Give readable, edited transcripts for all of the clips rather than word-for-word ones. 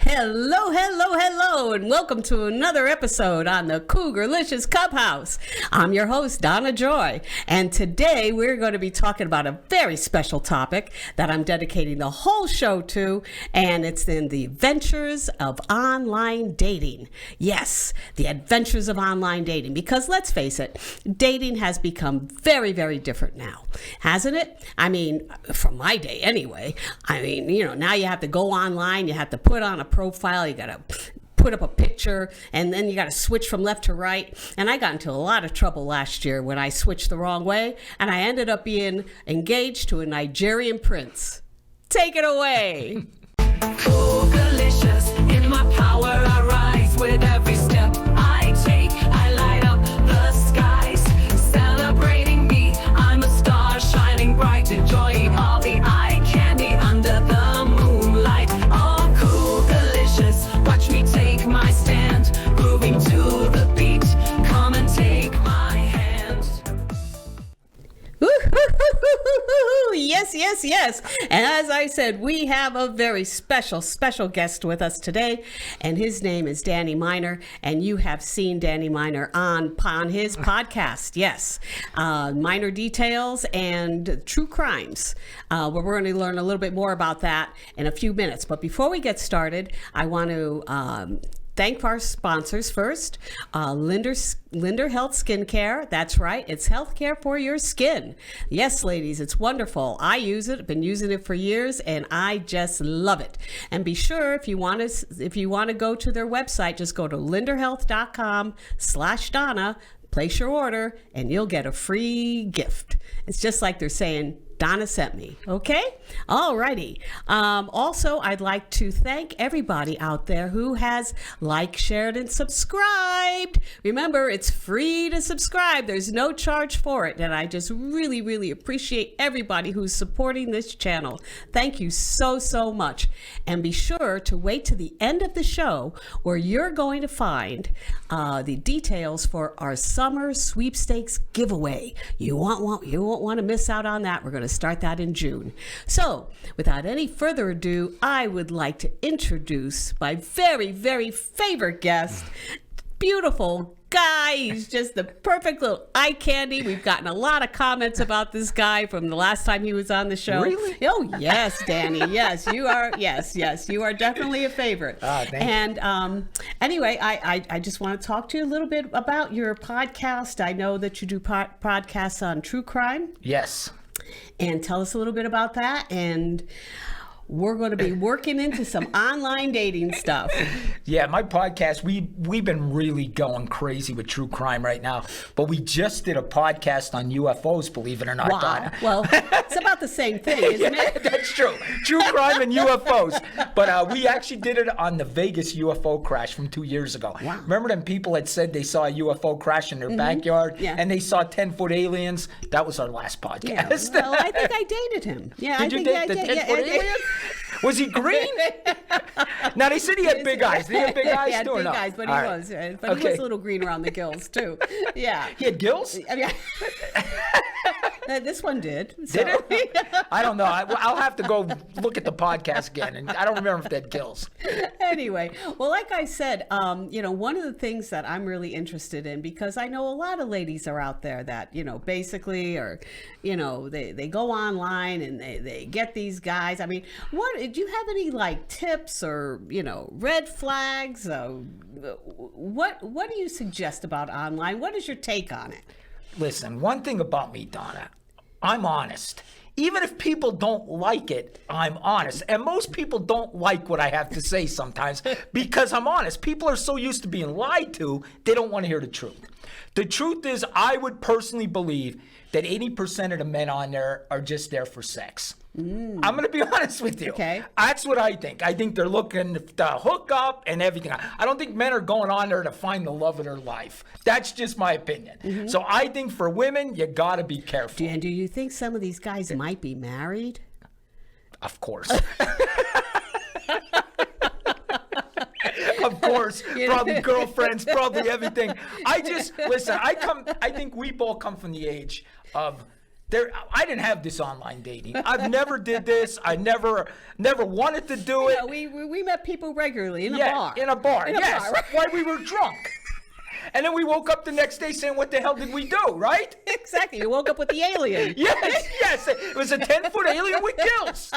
Hello, hello, hello, and welcome to another episode on the Cougar-Licious Cub House. I'm your host, Donna Joy, and today we're going to be talking about a very special topic that I'm dedicating the whole show to, and it's in the adventures of online dating. Yes, the adventures of online dating, because let's face it, dating has become very, very different now, hasn't it? I mean, from my day anyway. I mean, now you have to go online, you have to put on a profile, you gotta put up a picture, and then you gotta switch from left to right. And I got into a lot of trouble last year when I switched the wrong way, and I ended up being engaged to a Nigerian prince. Take it away. Cougar-Licious, in my power I rise with every step I take. I light up the skies, celebrating me. I'm a star shining bright, enjoying all the eye candy under the moonlight. Oh, Cougar-Licious, watch me take my stand, grooving to the beat. Come and take my hand. Yes, yes, yes. And as I said, we have a very special guest with us today, and his name is Danny Miner, and you have seen Danny Miner on his podcast. Yes, Minor Details and True Crimes. We're going to learn a little bit more about that in a few minutes. But before we get started, I want to thank our sponsors first. Linder Health Skincare. That's right. It's healthcare for your skin. Yes, ladies, it's wonderful. I use it. I've been using it for years, and I just love it. And be sure, if you want to go to their website, just go to linderhealth.com/Donna, place your order, and you'll get a free gift. It's just like they're saying, Donna sent me. Okay? Alrighty. Also, I'd like to thank everybody out there who has liked, shared, and subscribed. Remember, it's free to subscribe. There's no charge for it. And I just really, really appreciate everybody who's supporting this channel. Thank you so, so much. And be sure to wait to the end of the show where you're going to find the details for our summer sweepstakes giveaway. You won't want to miss out on that. We're going to start that in June. So, without any further ado, I would like to introduce my very, very favorite guest. Beautiful guy. He's just the perfect little eye candy. We've gotten a lot of comments about this guy from the last time he was on the show. Really? Oh, yes, Danny. Yes, you are. Yes, you are definitely a favorite. Thank you. And anyway, I just want to talk to you a little bit about your podcast. I know that you do podcasts on true crime. Yes. And tell us a little bit about that. And we're going to be working into some online dating stuff. Yeah, my podcast, we've been really going crazy with true crime right now. But we just did a podcast on UFOs, believe it or not, Wow. Donna. Well, it's about the same thing, isn't Yeah, it? that's true. True crime and UFOs. But we actually did it on the Vegas UFO crash from 2 years ago. Wow. Remember them people had said they saw a UFO crash in their backyard? Yeah. And they saw 10-foot aliens? That was our last Yeah. podcast. Well, I think I dated him. Yeah, Did you date the 10-foot alien? Was he green? Now, they said he had big eyes. Did he have big eyes He had too or big no? eyes, but he All right. was. But he Okay. was a little green around the gills, too. Yeah. He had gills? I mean, this one did. So. Did it? I don't know. I'll have to go look at the podcast again, and I don't remember if they had gills. Anyway, well, like I said, one of the things that I'm really interested in, because I know a lot of ladies are out there that, basically are, they go online and they get these guys. I mean, do you have any like tips or, red flags? What do you suggest about online? What is your take on it? Listen, one thing about me, Donna, I'm honest. Even if people don't like it, I'm honest. And most people don't like what I have to say sometimes because I'm honest. People are so used to being lied to, they don't want to hear the truth. The truth is, I would personally believe that 80% of the men on there are just there for sex. I'm going to be honest with you. Okay. That's what I think. I think they're looking to hook up and everything. I don't think men are going on there to find the love of their life. That's just my opinion. So I think for women, you got to be careful. And do you think some of these guys might be married? Of course. Of course, probably girlfriends, probably everything. I think we both come from the age of I didn't have this online dating. I've never did this. I never wanted to do it. Yeah, we met people regularly in a bar. In a bar. In a Yes. bar, right? While we were drunk. And then we woke up the next day saying, what the hell did we do, right? Exactly. You woke up with the alien. Yes. It was a 10-foot alien with gills.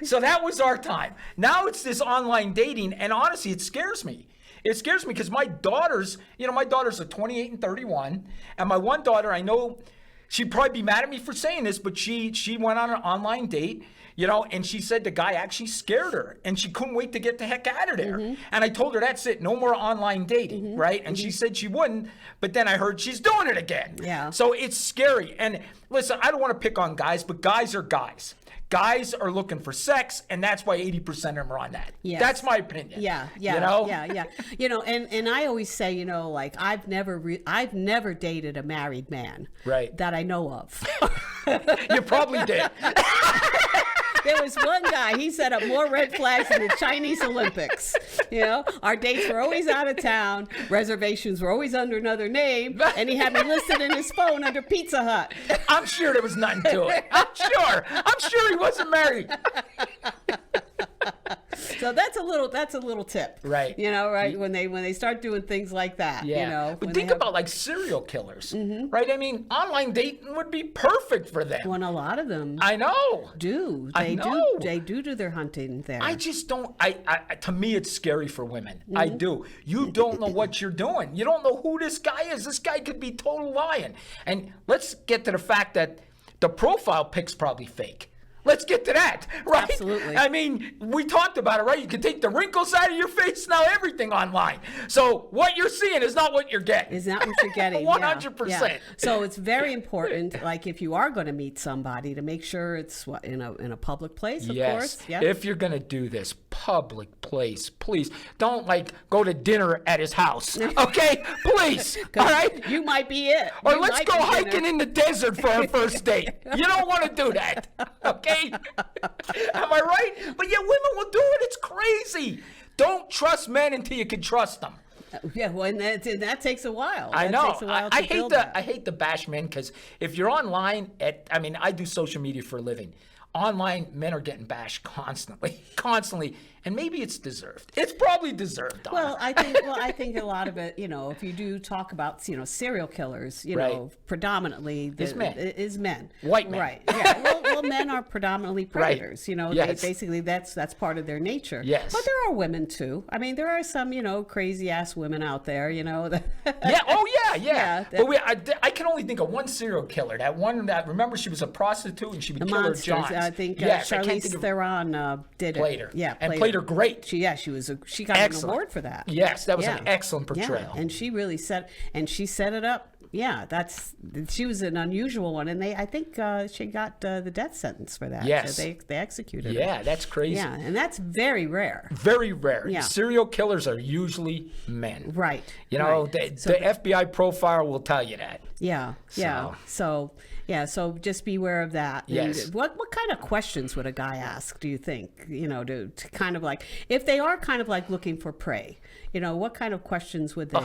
So that was our time. Now it's this online dating, and honestly, it scares me. It scares me because my daughters are 28 and 31, and my one daughter, I know she'd probably be mad at me for saying this, but she went on an online date, and she said the guy actually scared her, and she couldn't wait to get the heck out of there. And I told her, that's it, no more online dating, right? And she said she wouldn't, but then I heard she's doing it again. Yeah. So it's scary. And listen, I don't want to pick on guys, but guys are guys. Guys are looking for sex, and that's why 80% of them are on that. Yes. That's my opinion. Yeah. Yeah. And I always say, like I've never dated a married man. Right. That I know of. You probably did. There was one guy, he set up more red flags than the Chinese Olympics. Our dates were always out of town, reservations were always under another name, and he had me listed in his phone under Pizza Hut. I'm sure there was nothing to it. I'm sure he wasn't married. So that's a little tip. Right. Right? When they start doing things like that. Yeah. But think about like serial killers, right? I mean, online dating would be perfect for them. When a lot of them I know. do. I know. They do their hunting there. I just don't, to me, it's scary for women. I do. You don't know what you're doing. You don't know who this guy is. This guy could be total lying. And let's get to the fact that the profile pic's probably fake. Let's get to that, right? Absolutely. I mean, we talked about it, right? You can take the wrinkles out of your face, now everything online. So what you're seeing is not what you're getting. Is not what you're getting. 100%. Yeah. So it's very important, like if you are going to meet somebody, to make sure it's in a public place, of course. Yep. If you're going to do this, public place, please don't like go to dinner at his house, okay? Please, all right? You might be it. Or You let's might go be hiking dinner. in the desert for our first date. You don't want to do that, okay? Am I right? But yeah, women will do it. It's crazy. Don't trust men until you can trust them. Yeah, well, and that takes a while. I That know. takes a while I to hate build the that. I hate the bash men because if you're online I do social media for a living. Online, men are getting bashed constantly, and maybe it's deserved. It's probably deserved. Donna. Well, I think a lot of it, if you do talk about, serial killers, Right. predominantly It's men. is men. White men. Right. Yeah. Well, men are predominantly predators. Yes. Basically that's part of their nature. Yes. But there are women too. I mean, there are some, crazy ass women out there, that Yeah. Oh, yeah. Yeah, But I can only think of one serial killer. That one that remember she was a prostitute and she would the kill her monsters. Johns. I think Yes, I can't Charlize think of- Theron did it. Played her. Yeah, And played her great. She got Excellent. an award for that. Yes, that was an excellent portrayal. Yeah, and she really set it up. Yeah, she was an unusual one, and I think she got the death sentence for that. Yes. So they executed her. Yeah, that's crazy. Yeah, and that's very rare. Very rare. Yeah. Serial killers are usually men. Right. Right. right. The FBI profile will tell you that. Yeah, yeah. So just beware of that. Yes. And what kind of questions would a guy ask, do you think? To kind of like, if they are kind of like looking for prey, what kind of questions would they?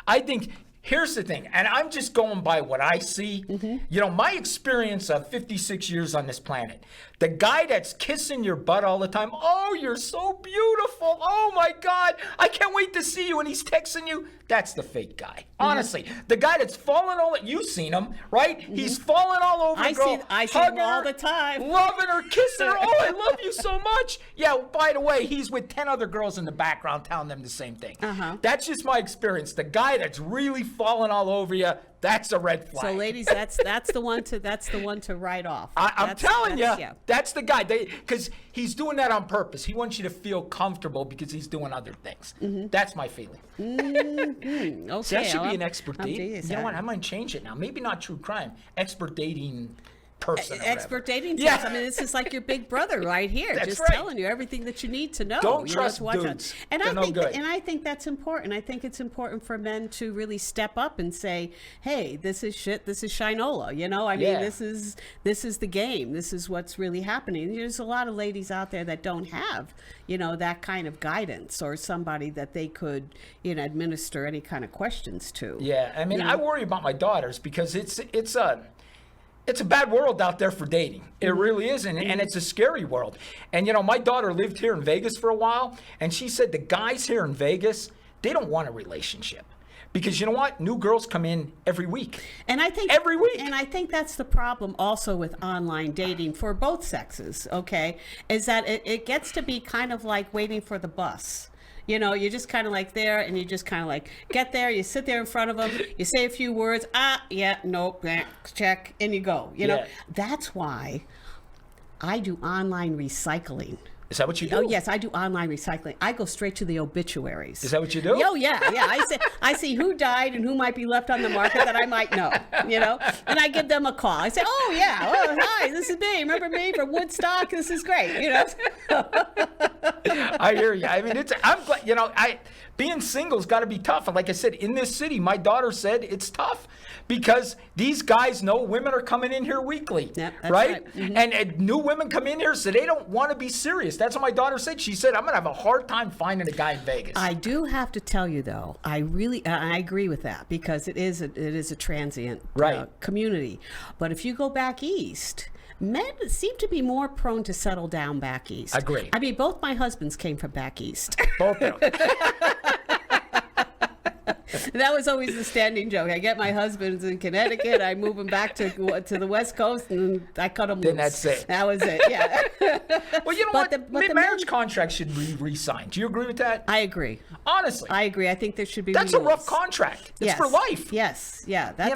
I think here's the thing, and I'm just going by what I see. My experience of 56 years on this planet, the guy that's kissing your butt all the time, oh, you're so beautiful, oh my God, I can't wait to see you, and he's texting you, that's the fake guy. Honestly, the guy that's falling all, you've seen him, right? He's falling all over the girl, I see hugging him all her, the time. loving her, kissing her, oh, I love you so much. Yeah, by the way, he's with 10 other girls in the background telling them the same thing. That's just my experience. The guy that's really falling all over you, that's a red flag. So, ladies, that's the one to write off. I'm telling you, yeah. that's the guy. Because he's doing that on purpose. He wants you to feel comfortable because he's doing other things. That's my feeling. Okay, See, that should be an expert I'll dating. do this. You know what? I might change it now. Maybe not true crime. Expert dating. person. or Expert whatever. dating tips. Yeah. I mean, this is like your big brother right here, That's just right. telling you everything that you need to know. Don't you trust to watch out. dudes. And They're I no think, good. and I think that's important. I think it's important for men to really step up and say, "Hey, this is shit. This is Shinola." You know, I mean, Yeah. this is the game. This is what's really happening. There's a lot of ladies out there that don't have, that kind of guidance or somebody that they could, administer any kind of questions to. Yeah, I mean, I worry about my daughters because it's a bad world out there for dating. It really is, and it's a scary world. And my daughter lived here in Vegas for a while, and she said the guys here in Vegas, they don't want a relationship. Because you know what? New girls come in every week. And I think every week. And I think that's the problem also with online dating for both sexes, okay? Is that it gets to be kind of like waiting for the bus. You're just kind of like there, and you just kind of like get there, you sit there in front of them, you say a few words, yeah, nope, check, and you go. Yeah. That's why I do online recycling. Is that what you do? Oh yes, I do online recycling. I go straight to the obituaries. Is that what you do? Oh yeah. I see who died and who might be left on the market that I might know. And I give them a call. I say, oh yeah, hi, this is me. Remember me from Woodstock? This is great. I hear you. I mean, I'm glad. Being single's got to be tough. And like I said, in this city, my daughter said it's tough because these guys know women are coming in here weekly, Yep, that's right? right. Mm-hmm. And new women come in here, so they don't want to be serious. That's what my daughter said. She said, I'm going to have a hard time finding a guy in Vegas. I do have to tell you though, I agree with that because it is a transient Right. community. But if you go back east, men seem to be more prone to settle down back east. Agree. I mean, both my husbands came from back east. Both of them. That was always the standing joke. I get my husbands in Connecticut, I move them back to the West Coast, and I cut them loose. Then that's it. That was it, yeah. Well, you know But what? the Marriage men- contracts should be re-signed. Do you agree with that? I agree. Honestly. I agree. I think there should be That's a rough renewals. contract. It's Yes. for life. Yes, yeah. That's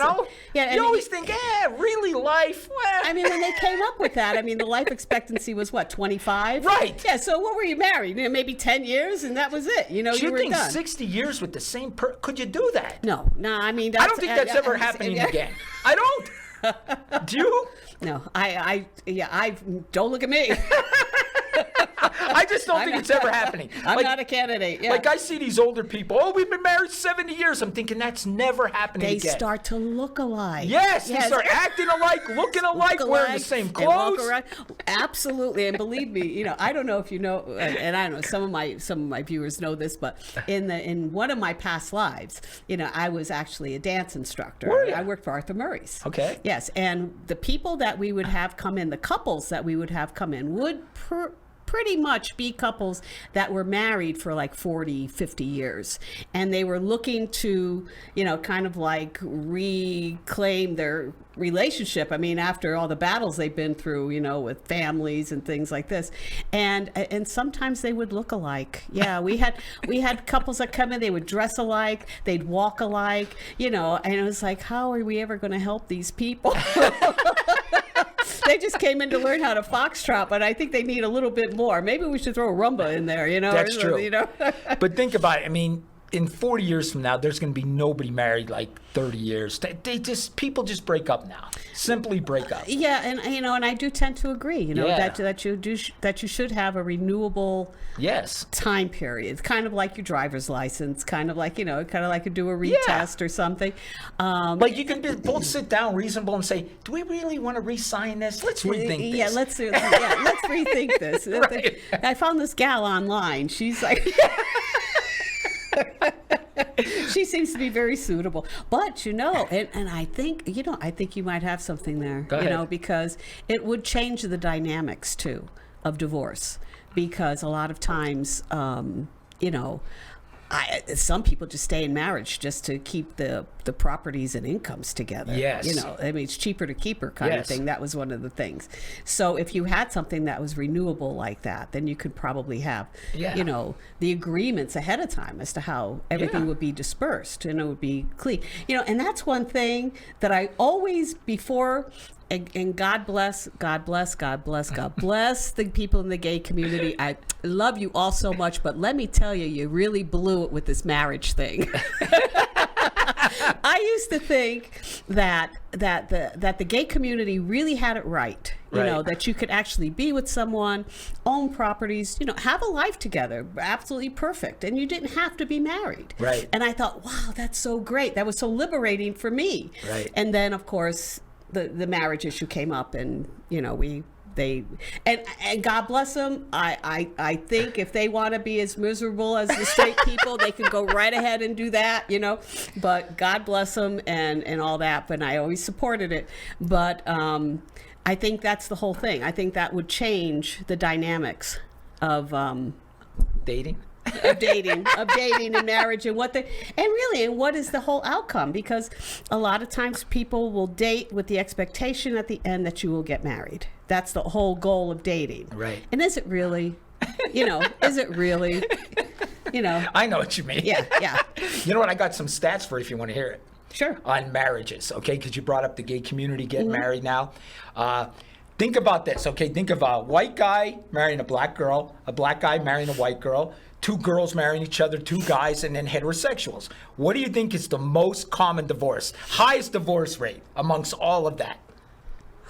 Yeah, and you always think, really life? Well, I mean, when they came up with that, I mean, the life expectancy was what, 25? Right. Yeah. So what were you married? Maybe 10 years, and that was it. do you you were think done. 60 years with the same person? Could you do that? No. I mean, I don't think that's ever happening again. I don't. Do you? No. I don't look at me. I just don't think it's ever happening. I'm not a candidate. Yeah. Like I see these older people. Oh, we've been married 70 years. I'm thinking that's never happening They again. start to look alike. Yes, they start acting alike, looking alike, wearing the same They walk clothes. around. Absolutely, and believe me, I don't know if you know, and I don't know, some of my viewers know this, but in one of my past lives, I was actually a dance instructor. Were ya? I worked for Arthur Murray's. Okay. Yes, and the people that we would have come in, the couples that we would have come in, would pretty much be couples that were married for like 40, 50 years. And they were looking to, kind of like reclaim their relationship. I mean, after all the battles they've been through, with families and things like this. And sometimes they would look alike. Yeah, we had couples that come in, they would dress alike, they'd walk alike, and it was like, how are we ever going to help these people? They just came in to learn how to foxtrot, but I think they need a little bit more. Maybe we should throw a rumba in there, That's true. You But think about it. I mean, in 40 years from now, there's going to be nobody married like 30 years. People just break up now. Simply break up. Yeah, and and I do tend to agree. Yeah. that you should have a renewable Yes. time period. It's kind of like your driver's license, kind of like to do a retest or something. Like you can both sit down reasonable and say, do we really want to re-sign this? Let's rethink this. Yeah, let's rethink this. Right. I found this gal online. She's like. She seems to be very suitable, but and I think I think you might have something there. Go ahead. Because it would change the dynamics too of divorce, because a lot of times some people just stay in marriage just to keep the properties and incomes together. Yes. I mean, it's cheaper to keep her kind of Yes. thing. That was one of the things. So if you had something that was renewable like that, then you could probably have, the agreements ahead of time as to how everything would be dispersed and it would be clean. And that's one thing that I always before. And God bless the people in the gay community. I love you all so much, but let me tell you, you really blew it with this marriage thing. I used to think that the gay community really had it right. You know, that you could actually be with someone, own properties, you know, have a life together, absolutely perfect, and you didn't have to be married. Right. And I thought, wow, that's so great. That was so liberating for me. Right. And then, of course, the marriage issue came up, and you know, and God bless them. I think if they want to be as miserable as the straight people, they can go right ahead and do that, you know. But God bless them and all that. But I always supported it. But I think that's the whole thing. I think that would change the dynamics of Dating? of dating and marriage and what is the whole outcome, because a lot of times people will date with the expectation at the end that you will get married. That's the whole goal of dating. Right. And is it really? You know, is it really? You know. I know what you mean. Yeah. You know what? I got some stats for you if you want to hear it. Sure. On marriages, okay? Because you brought up the gay community getting married now. Think about this, okay? Think of a white guy marrying a black girl, a black guy marrying a white girl, two girls marrying each other, two guys, and then heterosexuals. What do you think is the most common divorce? Highest divorce rate amongst all of that?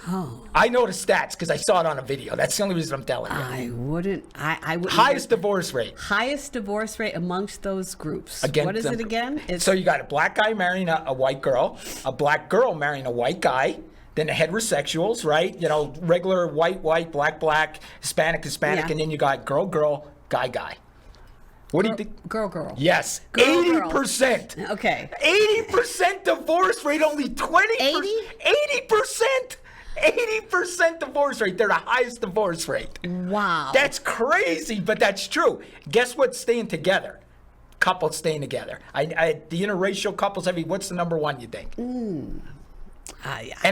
Oh. I know the stats because I saw it on a video. That's the only reason I'm telling you. I wouldn't. Highest divorce rate. Highest divorce rate amongst those groups. Against what is them. it again? So you got a black guy marrying a white girl, a black girl marrying a white guy, then the heterosexuals, right? You know, regular white, black, Hispanic, Yeah. and then you got girl, guy. What do you think? Girl. Yes, Girl. 80%. Okay. 80% divorce rate, only 20%. 80%. 80% divorce rate. They're the highest divorce rate. Wow. That's crazy, but that's true. Guess what's staying together? Couples staying together. The interracial couples, what's the number one, you think? And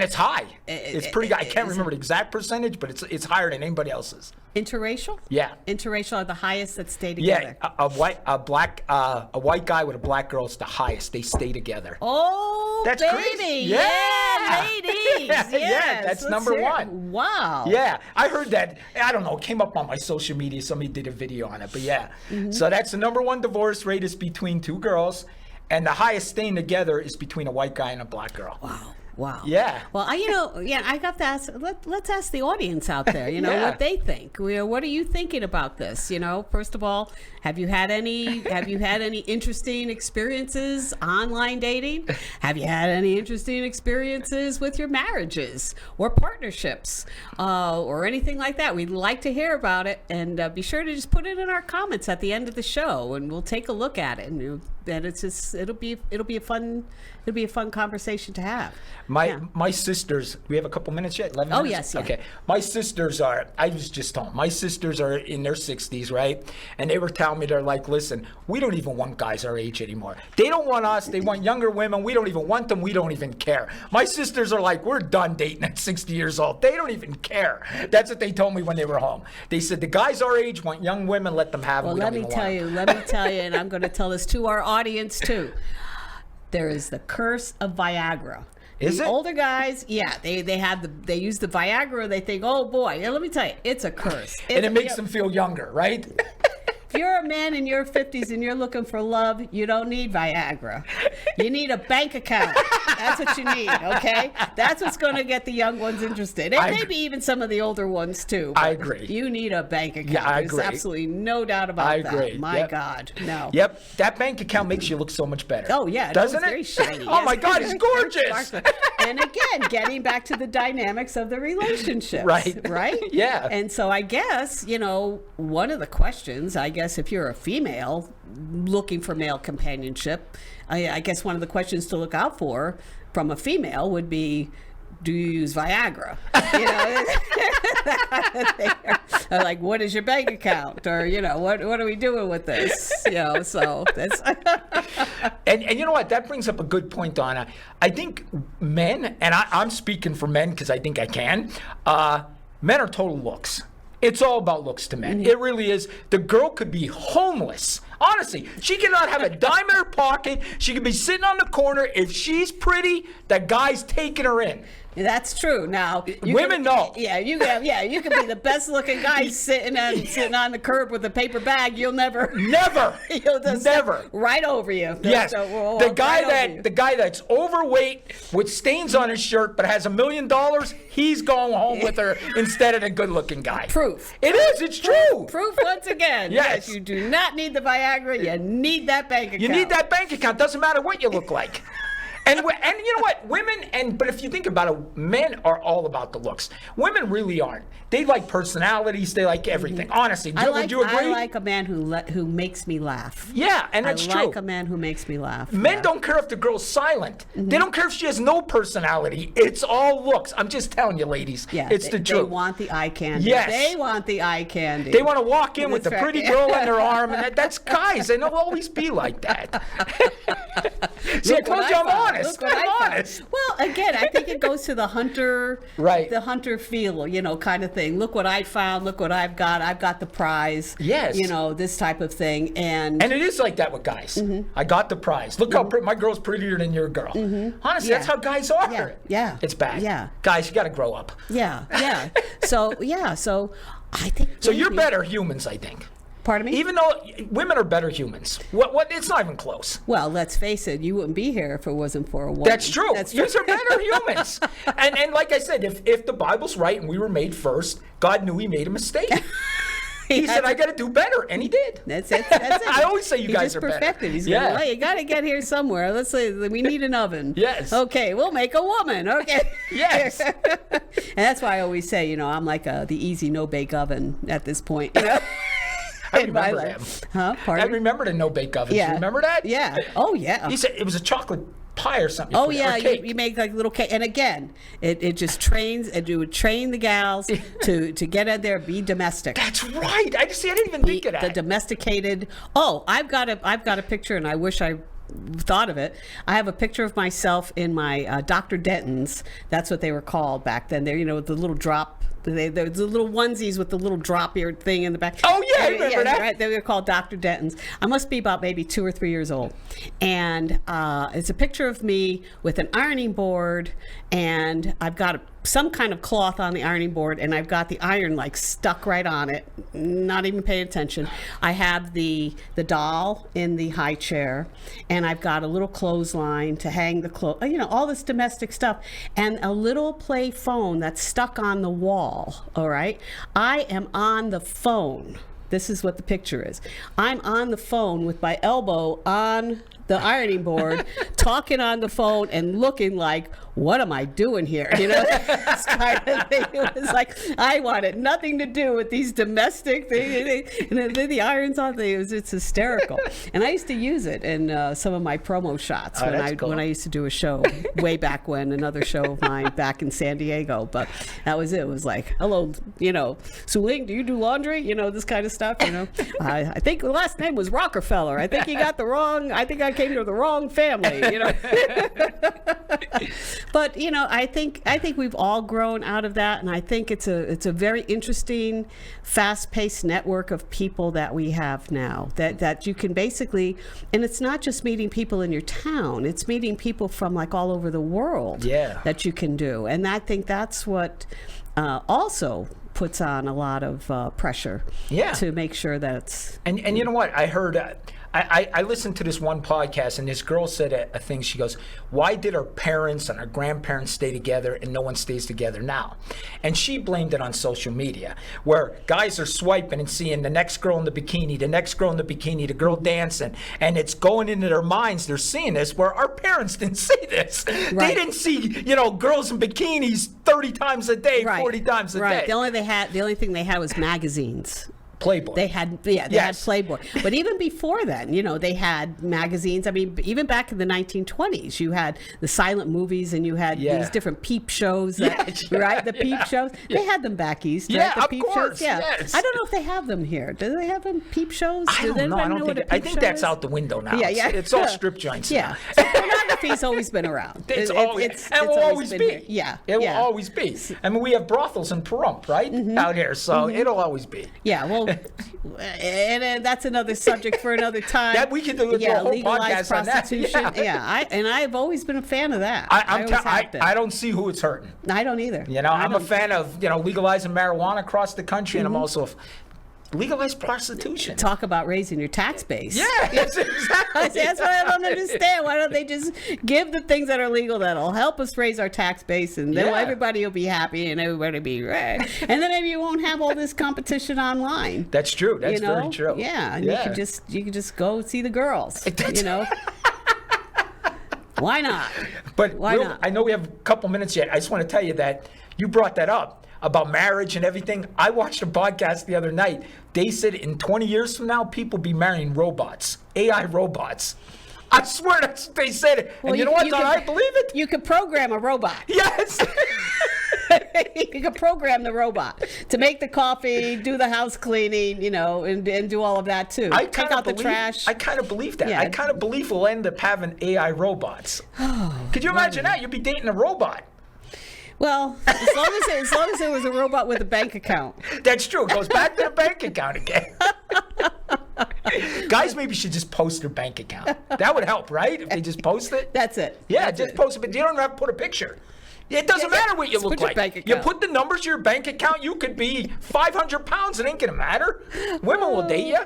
it's high. It's pretty. I can't remember the exact percentage, but it's higher than anybody else's. Interracial? Yeah. Interracial are the highest that stay together. Yeah, a white guy with a black girl is the highest. They stay together. Oh, That's baby. crazy. Yeah, ladies. Yeah, Yes. that's Let's number hear it. one. Wow. Yeah, I heard that. I don't know. It came up on my social media. Somebody did a video on it. But yeah, so that's the number one divorce rate is between two girls, and the highest staying together is between a white guy and a black girl. Wow. Yeah. Well, I got to ask. Let's ask the audience out there. You know Yeah. what they think. What are you thinking about this? You know, first of all, have you had any interesting experiences online dating? Have you had any interesting experiences with your marriages or partnerships or anything like that? We'd like to hear about it, and be sure to just put it in our comments at the end of the show, and we'll take a look at it. And it'll be a fun conversation to have. My sisters, we have a couple minutes yet? 11 Oh, minutes? yes, yeah. Okay. My sisters are, I was just telling, my sisters are in their 60s, right? And they were telling me, they're like, listen, we don't even want guys our age anymore. They don't want us. They want younger women. We don't even want them. We don't even care. My sisters are like, we're done dating at 60 years old. They don't even care. That's what they told me when they were home. They said, the guys our age want young women. Let them have them. Well, We don't let even me want tell you, and I'm going to tell this to our audience too. There is the curse of Viagra. Is The it? older guys, yeah, they use the Viagra. They think, oh boy, yeah, let me tell you, it's a curse. and it makes them feel younger, right? If you're a man in your 50s and you're looking for love, you don't need Viagra. You need a bank account. That's what you need, okay? That's what's going to get the young ones interested. And maybe even some of the older ones too. I but agree. You need a bank account. Yeah, I There's agree. absolutely no doubt about I that. agree. My Yep. God, no. Yep, that bank account makes you look so much better. Oh yeah, doesn't no, it? it's very shiny. Oh my Yes. God, it's gorgeous. Sparkling. And again, getting back to the dynamics of the relationship, Right. Yeah. And so I guess one of the questions, if you're a female looking for male companionship, I guess one of the questions to look out for from a female would be, do you use Viagra? They're like, what is your bank account? Or, what are we doing with this? So that's. And you know what? That brings up a good point, Donna. I think men, and I'm speaking for men because I think I can, men are total looks. It's all about looks to men. It really is. The girl could be homeless. Honestly, she cannot have a dime in her pocket. She could be sitting on the corner. If she's pretty, the guy's taking her in. That's true. Now, Women know. Yeah, you can be the best looking guy sitting on the curb with a paper bag. You'll never. He'll just Never. right over you. Yes. The guy guy that's overweight with stains on his shirt but has $1 million, he's going home with her instead of the good-looking guy. Proof. It is. It's true. Proof once again. Yes. You do not need the Viagra. You need that bank account. You need that bank account. Doesn't matter what you look like. And you know what? But if you think about it, men are all about the looks. Women really aren't. They like personalities. They like everything. Honestly, would you agree? I like a man who makes me laugh. Yeah, and that's true. I like a man who makes me laugh. Men don't care if the girl's silent. They don't care if she has no personality. It's all looks. I'm just telling you, ladies. Yeah, it's the truth. They want the eye candy. Yes. They want the eye candy. They want to walk in with That's the right. pretty girl on their arm, and that's guys. And they'll always be like that. See, I Look what told you I'm found. honest. Look what I'm I found. honest. Well, again, I think it goes to the hunter, Right. the hunter feel, kind of thing. Look what I found. Look what I've got. I've got the prize. Yes. This type of thing. And it is like that with guys. I got the prize. Look how my girl's prettier than your girl. Honestly, Yeah. that's how guys are. Yeah. It's bad. Yeah. Guys, you got to grow up. yeah. So I think. So you're better humans, I think. Pardon me? Even though women are better humans. What? It's not even close. Well, let's face it. You wouldn't be here if it wasn't for a woman. That's true. You are better humans. And like I said, if the Bible's right and we were made first, God knew he made a mistake. He said, I got to do better, and he did. That's it. I always say you He guys just are better. perfected. He's Yeah. you got to get here somewhere. Let's say we need an oven. Yes. Okay, we'll make a woman. Okay. Yes. And that's why I always say, I'm like the easy no-bake oven at this point. I in my remember life. them. Huh? I Pardon? remember the no-bake ovens. Yeah. You remember that? Yeah. Oh, yeah. He said it was a chocolate pie or something. Oh or yeah, cake. you make like little cake, and again, it just trains, and you would train the gals to get in there, be domestic. That's right. I didn't even think of that. The domesticated. Oh, I've got a picture, and I wish I thought of it. I have a picture of myself in my Dr. Denton's. That's what they were called back then. They're with the little drop. The little onesies with the little drop ear thing in the back. Oh yeah, I remember that. Right, they were called Dr. Denton's. I must be about maybe 2 or 3 years old, and it's a picture of me with an ironing board, and I've got some kind of cloth on the ironing board, and I've got the iron like stuck right on it, not even paying attention. I have the doll in the high chair, and I've got a little clothesline to hang the clothes, all this domestic stuff, and a little play phone that's stuck on the wall. All right, I am on the phone. This is what the picture is. I'm on the phone with my elbow on the ironing board, talking on the phone and looking like, what am I doing here? This kind of thing. It was like, I wanted nothing to do with these domestic things. And the iron's on thing. It's hysterical. And I used to use it in some of my promo shots when I used to do a show way back when, another show of mine back in San Diego. But that was it. It was like, hello, Suling, do you do laundry? This kind of stuff, I think the last name was Rockefeller. I think I came to the wrong family, But I think we've all grown out of that, and I think it's a very interesting, fast-paced network of people that we have now. That you can basically, and it's not just meeting people in your town; it's meeting people from like all over the world. Yeah. That you can do, and I think that's what also puts on a lot of pressure. Yeah. To make sure that it's And you know what? I heard. I listened to this one podcast, and this girl said a thing. She goes, why did our parents and our grandparents stay together and no one stays together now? And she blamed it on social media, where guys are swiping and seeing the next girl in the bikini, the girl dancing, and it's going into their minds. They're seeing this, where our parents didn't see this. Right. They didn't see, girls in bikinis 30 times a day, 40 times a day. The only thing they had was magazines. Playboy. They had Playboy. But even before then, they had magazines. I mean, even back in the 1920s, you had the silent movies, and you had these different peep shows. The peep shows. They had them back east, right? Yeah, The of peep course. shows. Yeah. Yes. I don't know if they have them here. Do they have them peep shows? I don't know. I think that's out the window now. Yeah. It's all strip joints. Yeah. Now. So pornogaphy's always been around. It's will always be. Here. Yeah. It will always be. I mean, we have brothels in Pahrump, right? Out here, so it'll always be. Yeah, well, and that's another subject for another time. That we can do a whole legalized podcast on that. prostitution. Yeah. I've always been a fan of that. I don't see who it's hurting. I don't either. I'm a fan of legalizing marijuana across the country, and I'm Mm-hmm. also legalized prostitution. Talk about raising your tax base. Yes, exactly. That's what I don't understand. Why don't they just give the things that are legal that'll help us raise our tax base, and then everybody will be happy and everybody will be right. And then maybe you won't have all this competition online. That's true. That's very true. Yeah, and you can just go see the girls. Why not? But why not? I know we have a couple minutes yet. I just want to tell you that you brought that up about marriage and everything. I watched a podcast the other night. They said in 20 years from now, people be marrying robots, AI robots. I swear that's what they said. Well, and you know what? I believe it. You could program a robot. Yes. You could program the robot to make the coffee, do the house cleaning, and do all of that too. Take out the trash. I kind of believe that. Yeah. I kind of believe we'll end up having AI robots. Could you imagine that? You'd be dating a robot. Well, as long as it was a robot with a bank account. That's true. It goes back to the bank account again. Guys maybe should just post their bank account. That would help, right? If they just post it. That's it. Yeah, That's just it. post it, but you don't have to put a picture. It doesn't matter what you Just look put your like. bank You account. put the numbers of your bank account, you could be 500 pounds. It ain't gonna matter. Women will date you.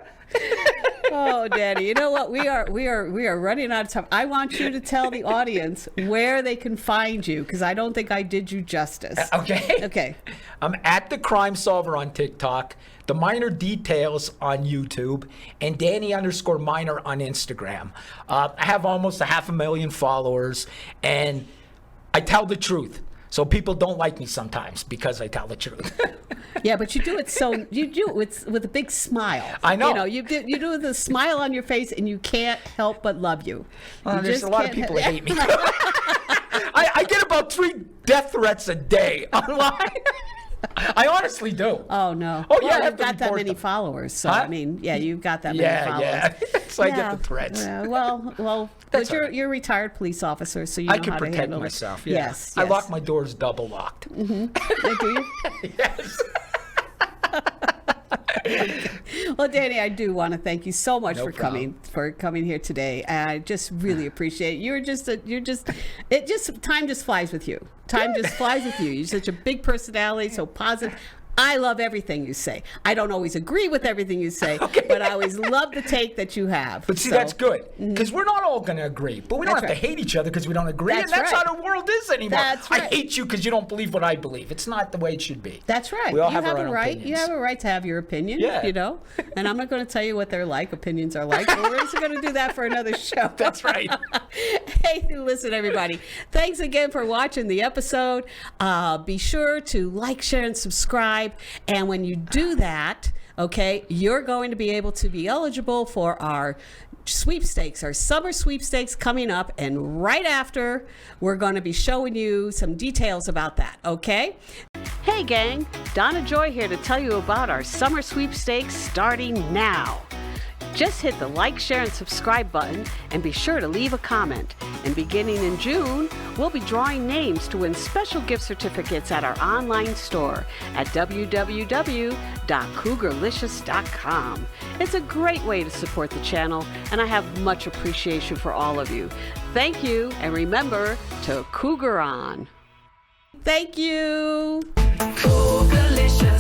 Oh, Daddy, you know what? We are running out of time. I want you to tell the audience where they can find you, because I don't think I did you justice. Okay. Okay. I'm at the Crime Solver on TikTok, the Minor Details on YouTube, and Danny_Minor on Instagram. I have almost 500,000 followers, and I tell the truth. So people don't like me sometimes because I tell the truth. Yeah, but you do it with a big smile. I know. You do it with a smile on your face, and you can't help but love you. Well, You there's just a lot of can't people that hate me. I get about 3 death threats a day online. I honestly do. Oh no! Oh, yeah, I well, have you've to got that report many them. followers, so Huh? I mean, yeah, you've got that many followers. Yeah. So I get the threats. Yeah, well, That's but all right. you're a retired police officer, so you know I can how to protect handle myself. it. Yeah. Yes, I yes. lock my doors double locked. Do you? Yes. Well, Danny, I do want to thank you so much No for problem. coming here today. I just really appreciate it. Time just flies with you. Time just flies with you. You're such a big personality, so positive. I love everything you say. I don't always agree with everything you say, but I always love the take that you have. But see, So, that's good. Because we're not all going to agree. But we don't That's have to right. hate each other because we don't agree. That's and that's right. how the world is anymore. That's I right. hate you because you don't believe what I believe. It's not the way it should be. That's right. We all you have our a own right. opinions. You have a right to have your opinion. Yeah. And I'm not going to tell you what they're like. Opinions are like. But we're just going to do that for another show. That's right. Hey, listen, everybody. Thanks again for watching the episode. Be sure to like, share, and subscribe. And when you do that, okay, you're going to be able to be eligible for our sweepstakes, our summer sweepstakes coming up. And right after, we're going to be showing you some details about that, okay? Hey, gang. Donna Joy here to tell you about our summer sweepstakes starting now. Just hit the like, share, and subscribe button, and be sure to leave a comment. And beginning in June, we'll be drawing names to win special gift certificates at our online store at www.Cougarlicious.com. It's a great way to support the channel, and I have much appreciation for all of you. Thank you, and remember to Cougar on. Thank you. Cougar-Licious.